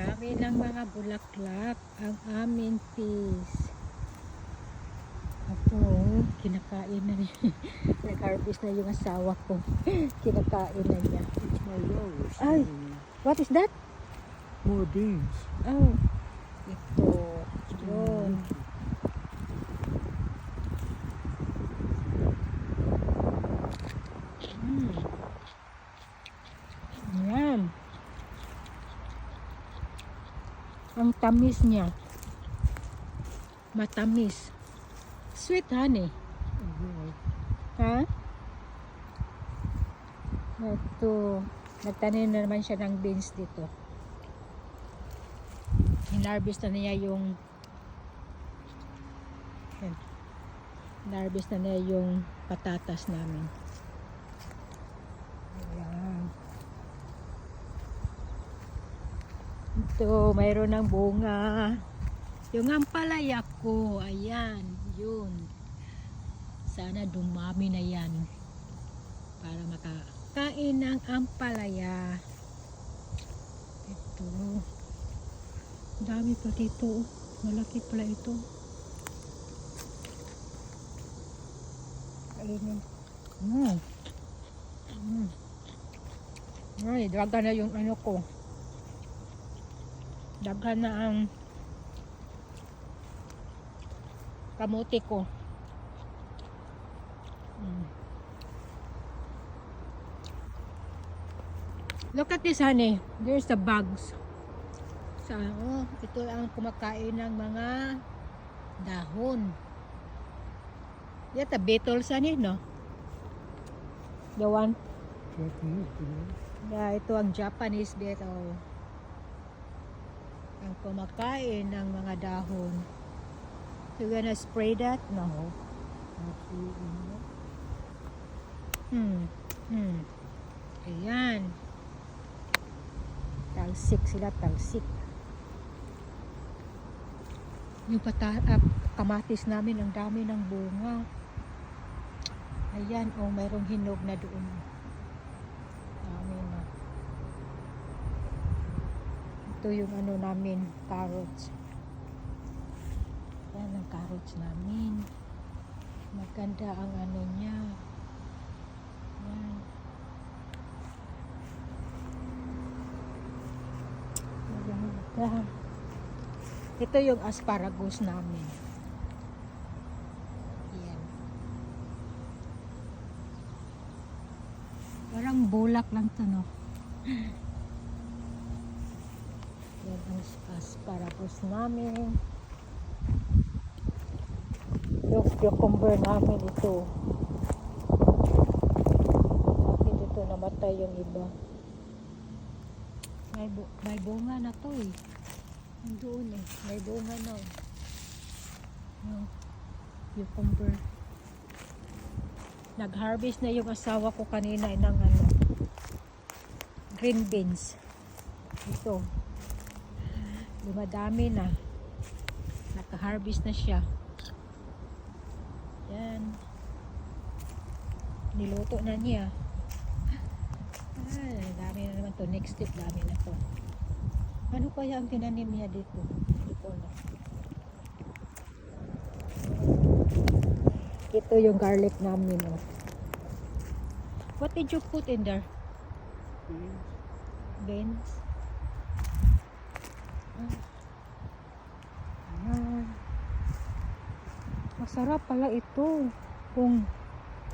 dami ng mga bulaklak ang aming peas. Ako, kinakain na niya. Nag-harvest na yung asawa ko. Kinakain na niya. Ay, what is that? More beans. Oh, ito. Yun. Yan. Ang tamis niya. Matamis. Sweet honey. Ha? Ito. Nagtanim na naman siya ng beans dito. Hinarvest na niya yung hinarvest na niya yung patatas namin. Ayan. Ito, mayroon ng bunga. Yung ampalaya ko, ayan, yun. Sana dumami na yan para makakain ng ampalaya. Ito. Dami pa dito. Malaki pala ito. Kainin. Ay, daghan na yung ano ko. Daghan na ang kamote ko. Look at this, honey. There's the bugs. So, ito ang kumakain ng mga dahon. Yata beetles, honey, no? The one? Japanese, Yeah, ito ang Japanese beetle. Ang kumakain ng mga dahon. So, you're gonna spray that? No. absolutely not. Ayan. Talsik sila, talsik. Yung kamatis namin, ang dami ng bunga. Ayan, mayroong hinog na doon. Dami na. Ito yung ano namin, carrots. Yan ang carrots namin. Maganda ang ano niya. Yan. Maganda. Ito yung asparagus namin. Yan. Parang bulak lang to, no? Yan ang asparagus namin. Yung cucumber namin ito. Bakit ito namatay yung iba? May bunga na to eh. Doon eh. May bunga na eh. Yung cucumber. Nag-harvest na yung asawa ko kanina ng ano, green beans. Ito. Dumadami na. Naka-harvest na siya. Yan. Niluto na niya. Dami na naman to. Next step, dami na to. Ano kaya ang tinanim niya dito? Dito na. Ito yung garlic namin. Oh. What did you put in there? Beans. Ayan. Masarap pala ito. Kung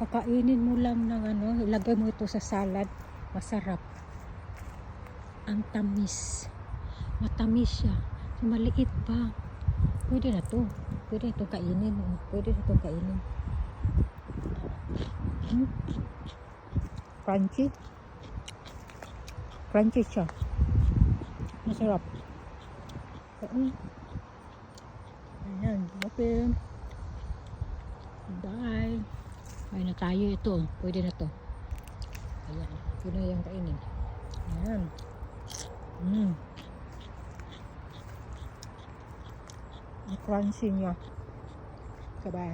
kakainin mo lang ng ano, ilagay mo ito sa salad, masarap. Ang tamis. Matamis siya. So, maliit pa. Pwede na to. Pwede itong kainin. Pwede itong kainin. Crunchy. Crunchy siya. Masarap. Ayan. Okay. Bye. Ay na tayo ito. Pwede na to. Ayan. Pwede na yung kainin. Ayan. Ang crunchy niya. Sabay.